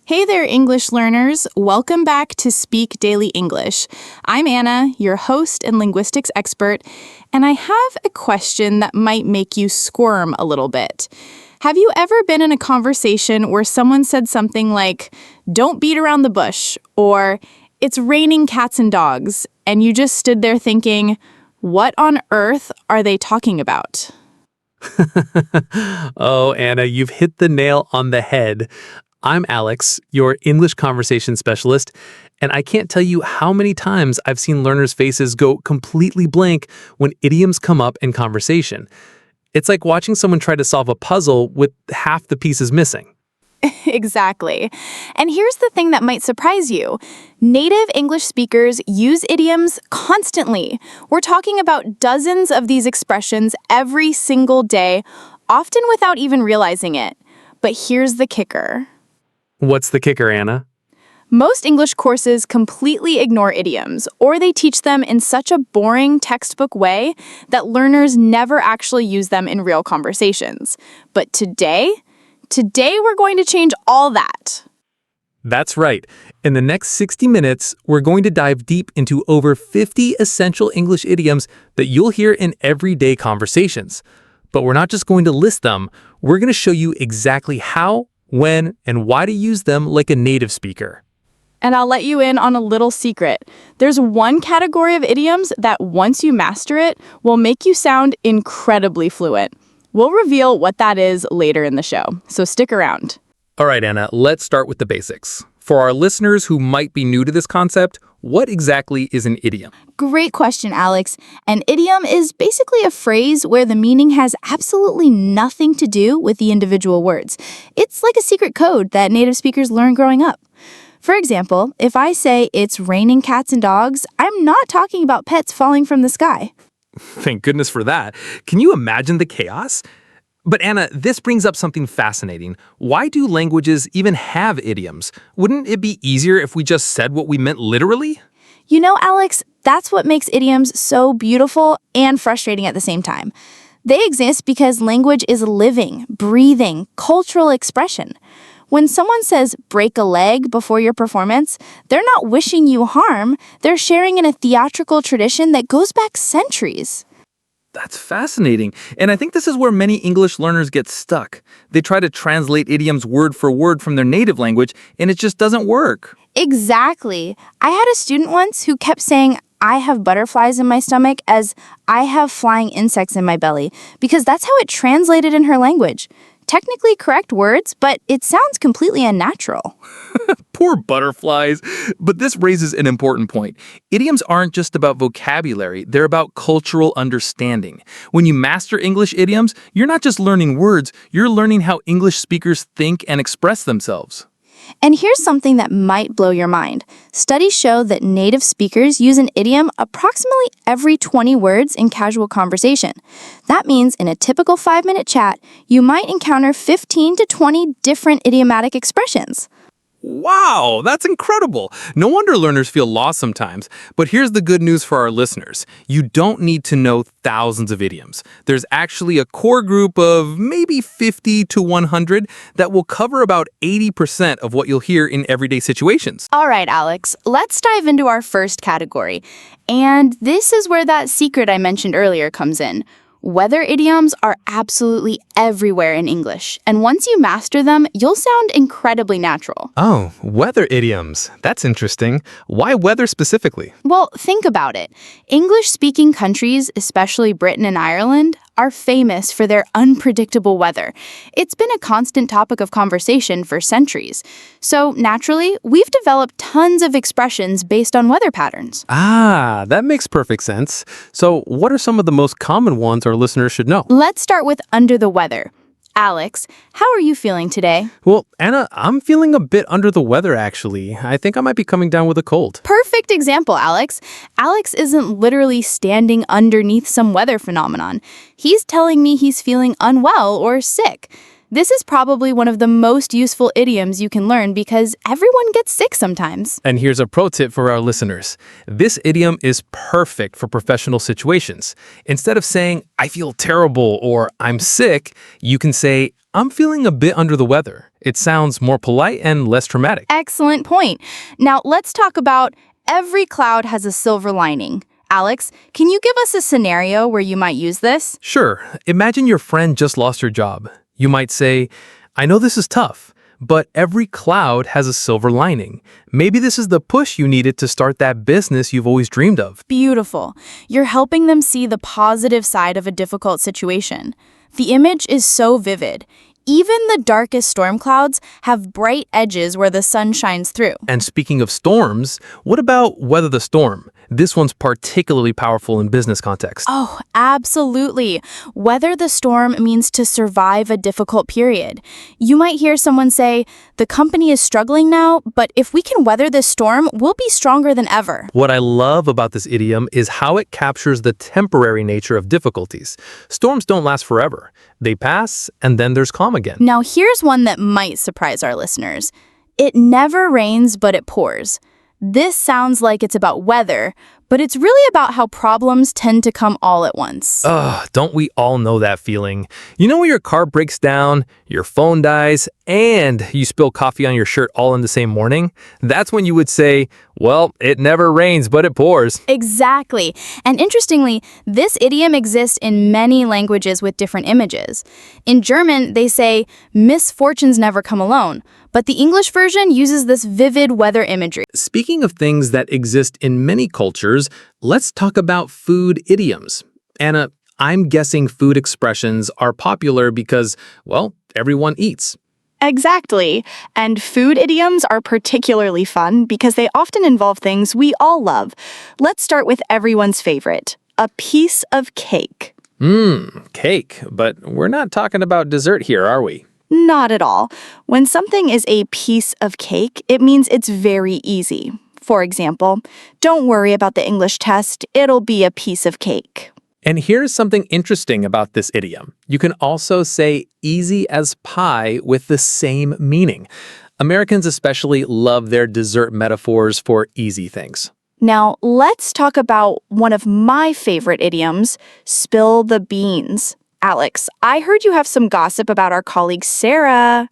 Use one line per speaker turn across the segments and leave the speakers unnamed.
Hey there, English learners. Welcome back to Speak Daily English. I'm Anna, your host and linguistics expert, and I have a question that might make you squirm a little bit. Have you ever been in a conversation where someone said something like, "Don't beat around the bush," or "It's raining cats and dogs," and you just stood there thinking, what on earth are they talking about?
Oh, Anna, you've hit the nail on the head. I'm Alex, your English conversation specialist, and I can't tell you how many times I've seen learners' faces go completely blank when idioms come up in conversation. It's like watching someone try to solve a puzzle with half the pieces missing.
Exactly. And here's the thing that might surprise you. Native English speakers use idioms constantly. We're talking about dozens of these expressions every single day, often without even realizing it. But here's the kicker.
What's the kicker, Anna?
Most English courses completely ignore idioms, or they teach them in such a boring textbook way that learners never actually use them in real conversations. But today we're going to change all that.
That's right. In the next 60 minutes, we're going to dive deep into over 50 essential English idioms that you'll hear in everyday conversations. But we're not just going to list them, we're going to show you exactly how, when, and why to use them like a native speaker.
And I'll let you in on a little secret. There's one category of idioms that once you master it, will make you sound incredibly fluent. We'll reveal what that is later in the show, so stick around.
All right, Anna, let's start with the basics. For our listeners who might be new to this concept, what exactly is an idiom?
Great question, Alex. An idiom is basically a phrase where the meaning has absolutely nothing to do with the individual words. It's like a secret code that native speakers learn growing up. For example, if I say it's raining cats and dogs, I'm not talking about pets falling from the sky.
Thank goodness for that. Can you imagine the chaos? But Anna, this brings up something fascinating. Why do languages even have idioms? Wouldn't it be easier if we just said what we meant literally?
You know, Alex, that's what makes idioms so beautiful and frustrating at the same time. They exist because language is a living, breathing, cultural expression. When someone says break a leg before your performance, they're not wishing you harm. They're sharing in a theatrical tradition that goes back centuries.
That's fascinating. And I think this is where many English learners get stuck. They try to translate idioms word for word from their native language, and it just doesn't work.
Exactly. I had a student once who kept saying, "I have butterflies in my stomach" as "I have flying insects in my belly," because that's how it translated in her language. Technically correct words, but it sounds completely unnatural.
Poor butterflies. But this raises an important point. Idioms aren't just about vocabulary, they're about cultural understanding. When you master English idioms, you're not just learning words, you're learning how English speakers think and express themselves.
And here's something that might blow your mind. Studies show that native speakers use an idiom approximately every 20 words in casual conversation. That means in a typical 5-minute chat, you might encounter 15 to 20 different idiomatic expressions.
Wow, that's incredible. No wonder learners feel lost sometimes. But here's the good news for our listeners. You don't need to know thousands of idioms. There's actually a core group of maybe 50 to 100 that will cover about 80% of what you'll hear in everyday situations.
All right, Alex, let's dive into our first category. And this is where that secret I mentioned earlier comes in. Weather idioms are absolutely everywhere in English, and once you master them, you'll sound incredibly natural.
Oh, weather idioms. That's interesting. Why weather specifically?
Well, think about it. English-speaking countries, especially Britain and Ireland, are famous for their unpredictable weather. It's been a constant topic of conversation for centuries. So, naturally, we've developed tons of expressions based on weather patterns.
Ah, that makes perfect sense. So, what are some of the most common ones our listeners should know?
Let's start with under the weather. Alex, how are you feeling today?
Well, Anna, I'm feeling a bit under the weather, actually. I think I might be coming down with a cold.
Perfect example, Alex. Alex isn't literally standing underneath some weather phenomenon. He's telling me he's feeling unwell or sick. This is probably one of the most useful idioms you can learn because everyone gets sick sometimes.
And here's a pro tip for our listeners. This idiom is perfect for professional situations. Instead of saying, "I feel terrible" or "I'm sick," you can say, I'm feeling a bit under the weather. It sounds more polite and less dramatic.
Excellent point. Now, let's talk about every cloud has a silver lining. Alex, can you give us a scenario where you might use this?
Sure, imagine your friend just lost her job. You might say, I know this is tough, but every cloud has a silver lining. Maybe this is the push you needed to start that business you've always dreamed of.
Beautiful. You're helping them see the positive side of a difficult situation. The image is so vivid. Even the darkest storm clouds have bright edges where the sun shines through.
And speaking of storms, what about weather the storm? This one's particularly powerful in business context.
Oh, absolutely. Weather the storm means to survive a difficult period. You might hear someone say, the company is struggling now, but if we can weather this storm, we'll be stronger than ever.
What I love about this idiom is how it captures the temporary nature of difficulties. Storms don't last forever. They pass, and then there's calm again.
Now, here's one that might surprise our listeners. It never rains, but it pours. This sounds like it's about weather, but it's really about how problems tend to come all at once.
Ugh, don't we all know that feeling? You know when your car breaks down, your phone dies, and you spill coffee on your shirt all in the same morning? That's when you would say, well, it never rains, but it pours.
Exactly. And interestingly, this idiom exists in many languages with different images. In German, they say, misfortunes never come alone. But the English version uses this vivid weather imagery.
Speaking of things that exist in many cultures, let's talk about food idioms. Anna, I'm guessing food expressions are popular because, well, everyone eats.
Exactly. And food idioms are particularly fun because they often involve things we all love. Let's start with everyone's favorite, a piece of cake.
Cake. But we're not talking about dessert here, are we?
Not at all. When something is a piece of cake, it means it's very easy. For example, don't worry about the English test, it'll be a piece of cake.
And here's something interesting about this idiom. You can also say easy as pie with the same meaning. Americans especially love their dessert metaphors for easy things.
Now, let's talk about one of my favorite idioms, spill the beans. Alex, I heard you have some gossip about our colleague Sarah.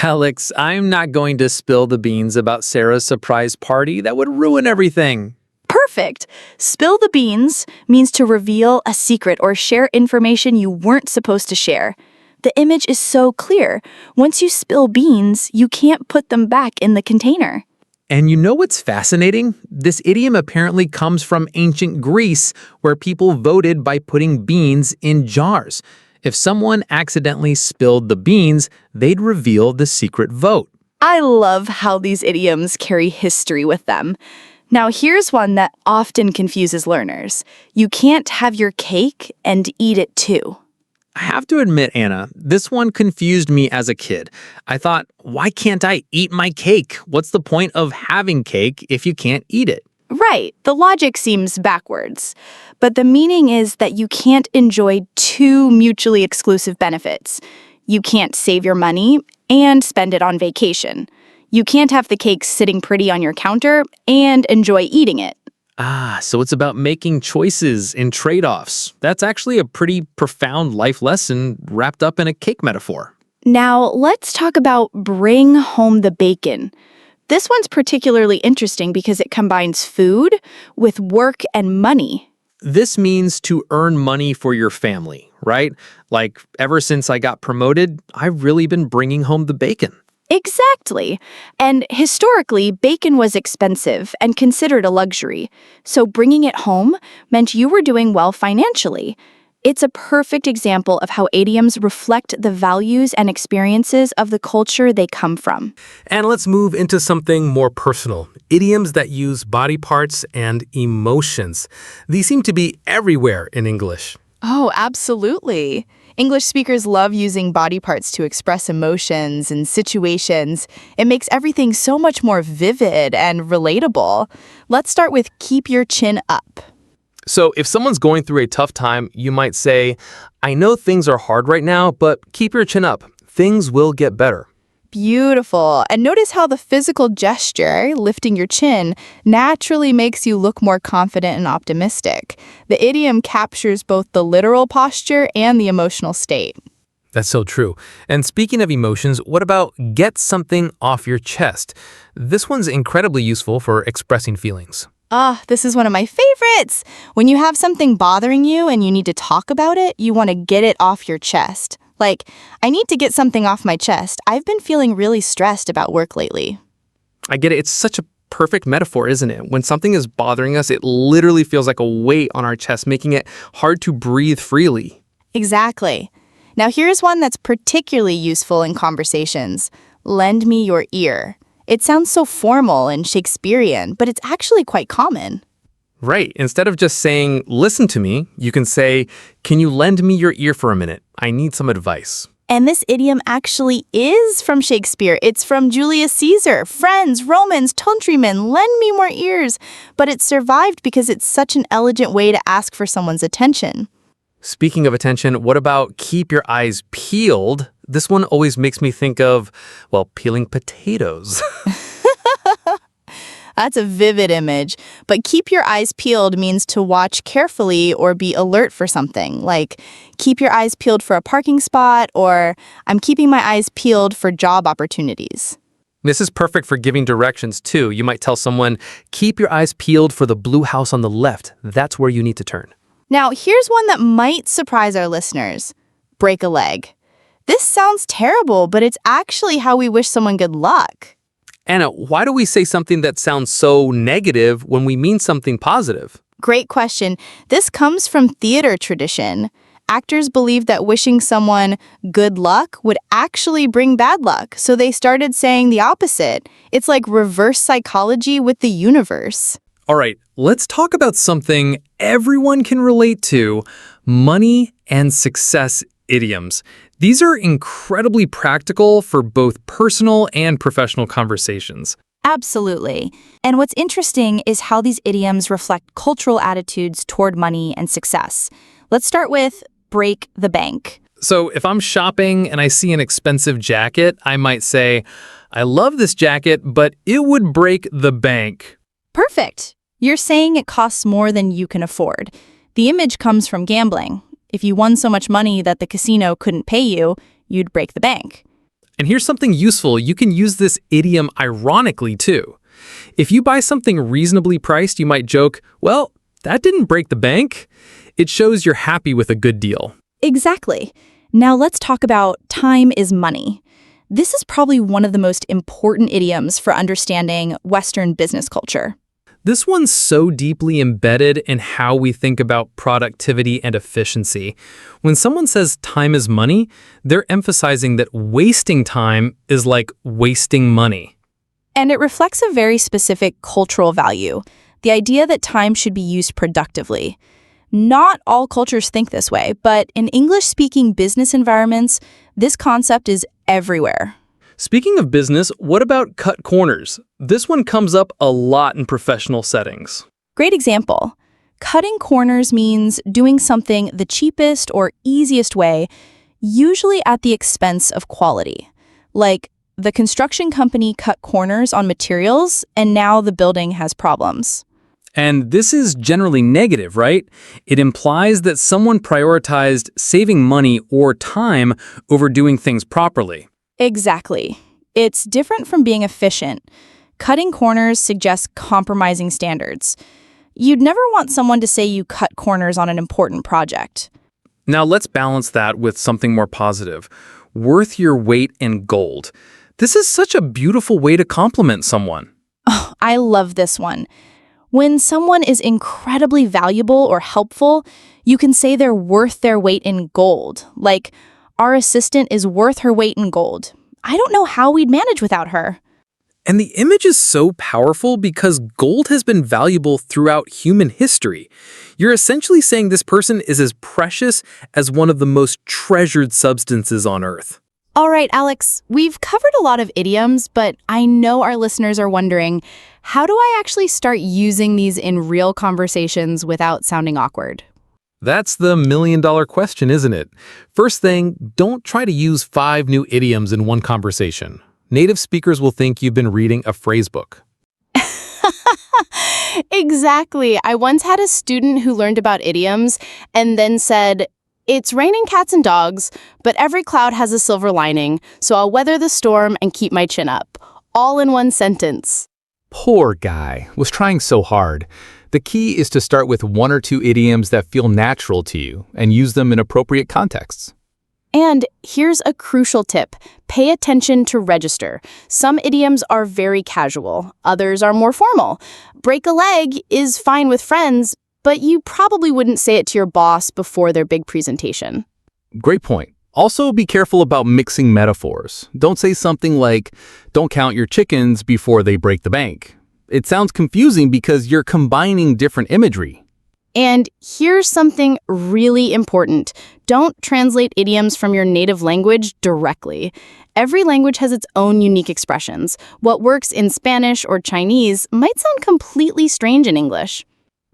Alex, I'm not going to spill the beans about Sarah's surprise party. That would ruin everything.
Perfect. Spill the beans means to reveal a secret or share information you weren't supposed to share. The image is so clear. Once you spill beans, you can't put them back in the container.
And you know what's fascinating? This idiom apparently comes from ancient Greece, where people voted by putting beans in jars. If someone accidentally spilled the beans, they'd reveal the secret vote.
I love how these idioms carry history with them. Now, here's one that often confuses learners. You can't have your cake and eat it too.
I have to admit, Anna, this one confused me as a kid. I thought, why can't I eat my cake? What's the point of having cake if you can't eat it?
Right, the logic seems backwards. But the meaning is that you can't enjoy two mutually exclusive benefits. You can't save your money and spend it on vacation. You can't have the cake sitting pretty on your counter and enjoy eating it.
So it's about making choices and trade-offs. That's actually a pretty profound life lesson wrapped up in a cake metaphor.
Now, let's talk about bring home the bacon. This one's particularly interesting because it combines food with work and money.
This means to earn money for your family, right? Like, ever since I got promoted, I've really been bringing home the bacon.
Exactly. And historically, bacon was expensive and considered a luxury. So bringing it home meant you were doing well financially. It's a perfect example of how idioms reflect the values and experiences of the culture they come from.
And let's move into something more personal. Idioms that use body parts and emotions. These seem to be everywhere in English.
Oh, absolutely. English speakers love using body parts to express emotions and situations. It makes everything so much more vivid and relatable. Let's start with keep your chin up.
So if someone's going through a tough time, you might say, I know things are hard right now, but keep your chin up. Things will get better.
Beautiful. And notice how the physical gesture, lifting your chin, naturally makes you look more confident and optimistic. The idiom captures both the literal posture and the emotional state.
That's so true. And speaking of emotions, what about get something off your chest? This one's incredibly useful for expressing feelings.
Ah, this is one of my favorites. When you have something bothering you and you need to talk about it, you want to get it off your chest. Like, I need to get something off my chest. I've been feeling really stressed about work lately.
I get it. It's such a perfect metaphor, isn't it? When something is bothering us, it literally feels like a weight on our chest, making it hard to breathe freely.
Exactly. Now here's one that's particularly useful in conversations. Lend me your ear. It sounds so formal and Shakespearean, but it's actually quite common.
Right. Instead of just saying, listen to me, you can say, can you lend me your ear for a minute? I need some advice.
And this idiom actually is from Shakespeare. It's from Julius Caesar. Friends, Romans, countrymen, lend me more ears. But it survived because it's such an elegant way to ask for someone's attention.
Speaking of attention, what about keep your eyes peeled? This one always makes me think of, well, peeling potatoes.
That's a vivid image. But keep your eyes peeled means to watch carefully or be alert for something. Like, keep your eyes peeled for a parking spot, or I'm keeping my eyes peeled for job opportunities.
This is perfect for giving directions, too. You might tell someone, keep your eyes peeled for the blue house on the left. That's where you need to turn.
Now, here's one that might surprise our listeners. Break a leg. This sounds terrible, but it's actually how we wish someone good luck.
Anna, why do we say something that sounds so negative when we mean something positive?
Great question. This comes from theater tradition. Actors believed that wishing someone good luck would actually bring bad luck, so they started saying the opposite. It's like reverse psychology with the universe.
All right, let's talk about something everyone can relate to, money and success idioms. These are incredibly practical for both personal and professional conversations.
Absolutely. And what's interesting is how these idioms reflect cultural attitudes toward money and success. Let's start with break the bank.
So if I'm shopping and I see an expensive jacket, I might say, I love this jacket, but it would break the bank.
Perfect. You're saying it costs more than you can afford. The image comes from gambling. If you won so much money that the casino couldn't pay you, you'd break the bank.
And here's something useful. You can use this idiom ironically, too. If you buy something reasonably priced, you might joke, well, that didn't break the bank. It shows you're happy with a good deal.
Exactly. Now let's talk about time is money. This is probably one of the most important idioms for understanding Western business culture.
This one's so deeply embedded in how we think about productivity and efficiency. When someone says time is money, they're emphasizing that wasting time is like wasting money.
And it reflects a very specific cultural value, the idea that time should be used productively. Not all cultures think this way, but in English-speaking business environments, this concept is everywhere.
Speaking of business, what about cut corners? This one comes up a lot in professional settings.
Great example. Cutting corners means doing something the cheapest or easiest way, usually at the expense of quality. Like, the construction company cut corners on materials, and now the building has problems.
And this is generally negative, right? It implies that someone prioritized saving money or time over doing things properly.
Exactly. It's different from being efficient. Cutting corners suggests compromising standards. You'd never want someone to say you cut corners on an important project.
Now let's balance that with something more positive. Worth your weight in gold. This is such a beautiful way to compliment someone.
Oh, I love this one. When someone is incredibly valuable or helpful, you can say they're worth their weight in gold. Like, our assistant is worth her weight in gold. I don't know how we'd manage without her.
And the image is so powerful because gold has been valuable throughout human history. You're essentially saying this person is as precious as one of the most treasured substances on Earth.
All right, Alex, we've covered a lot of idioms, but I know our listeners are wondering, how do I actually start using these in real conversations without sounding awkward?
That's the million-dollar question, isn't it? First thing, don't try to use 5 new idioms in one conversation. Native speakers will think you've been reading a phrase book.
Exactly. I once had a student who learned about idioms and then said,
It's raining cats and dogs, but every cloud has a silver lining, so I'll weather the storm and keep my chin up. All in one sentence.
Poor guy, was trying so hard. The key is to start with 1 or 2 idioms that feel natural to you and use them in appropriate contexts.
And here's a crucial tip. Pay attention to register. Some idioms are very casual, others are more formal. Break a leg is fine with friends, but you probably wouldn't say it to your boss before their big presentation.
Great point. Also, be careful about mixing metaphors. Don't say something like, "Don't count your chickens before they break the bank." It sounds confusing because you're combining different imagery.
And here's something really important. Don't translate idioms from your native language directly. Every language has its own unique expressions. What works in Spanish or Chinese might sound completely strange in English.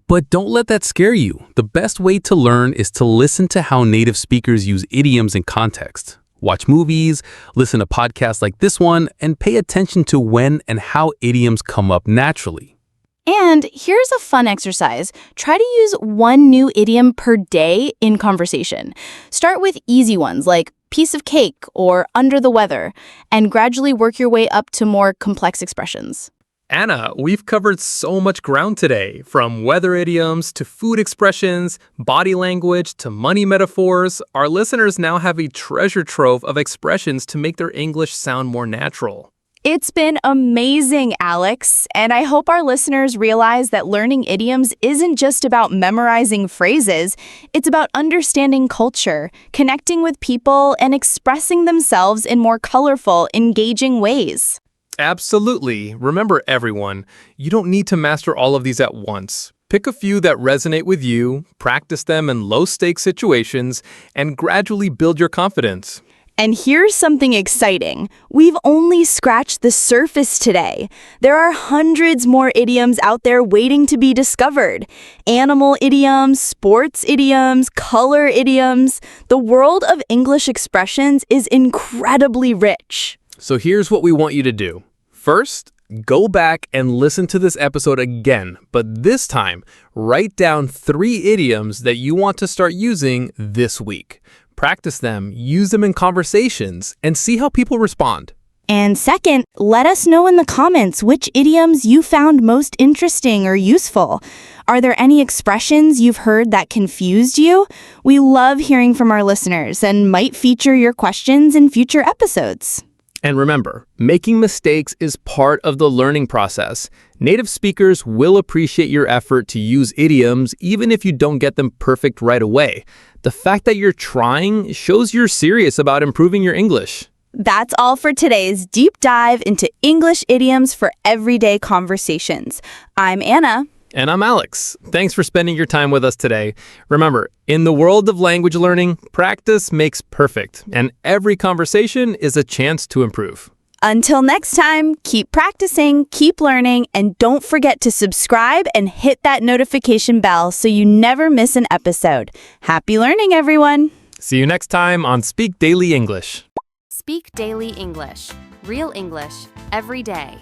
But don't let that scare you. The best way to learn is to listen to how native speakers use idioms in context. Watch movies, listen to podcasts like this one, and pay attention to when and how idioms come up naturally.
And here's a fun exercise. Try to use one new idiom per day in conversation. Start with easy ones like piece of cake or under the weather, and gradually work your way up to more complex expressions.
Anna, we've covered so much ground today, from weather idioms to food expressions, body language to money metaphors. Our listeners now have a treasure trove of expressions to make their English sound more natural.
It's been amazing, Alex, and I hope our listeners realize that learning idioms isn't just about memorizing phrases. It's about understanding culture, connecting with people, and expressing themselves in more colorful, engaging ways.
Absolutely. Remember, everyone, you don't need to master all of these at once. Pick a few that resonate with you, practice them in low-stakes situations, and gradually build your confidence.
And here's something exciting. We've only scratched the surface today. There are hundreds more idioms out there waiting to be discovered. Animal idioms, sports idioms, color idioms. The world of English expressions is incredibly rich.
So here's what we want you to do. First, go back and listen to this episode again, but this time, write down 3 idioms that you want to start using this week. Practice them, use them in conversations, and see how people respond.
And second, let us know in the comments which idioms you found most interesting or useful. Are there any expressions you've heard that confused you? We love hearing from our listeners and might feature your questions in future episodes.
And remember, making mistakes is part of the learning process. Native speakers will appreciate your effort to use idioms even if you don't get them perfect right away. The fact that you're trying shows you're serious about improving your English.
That's all for today's deep dive into English idioms for everyday conversations. I'm Anna.
And I'm Alex. Thanks for spending your time with us today. Remember, in the world of language learning, practice makes perfect, and every conversation is a chance to improve.
Until next time, keep practicing, keep learning, and don't forget to subscribe and hit that notification bell so you never miss an episode. Happy learning, everyone!
See you next time on Speak Daily English.
Speak Daily English. Real English every day.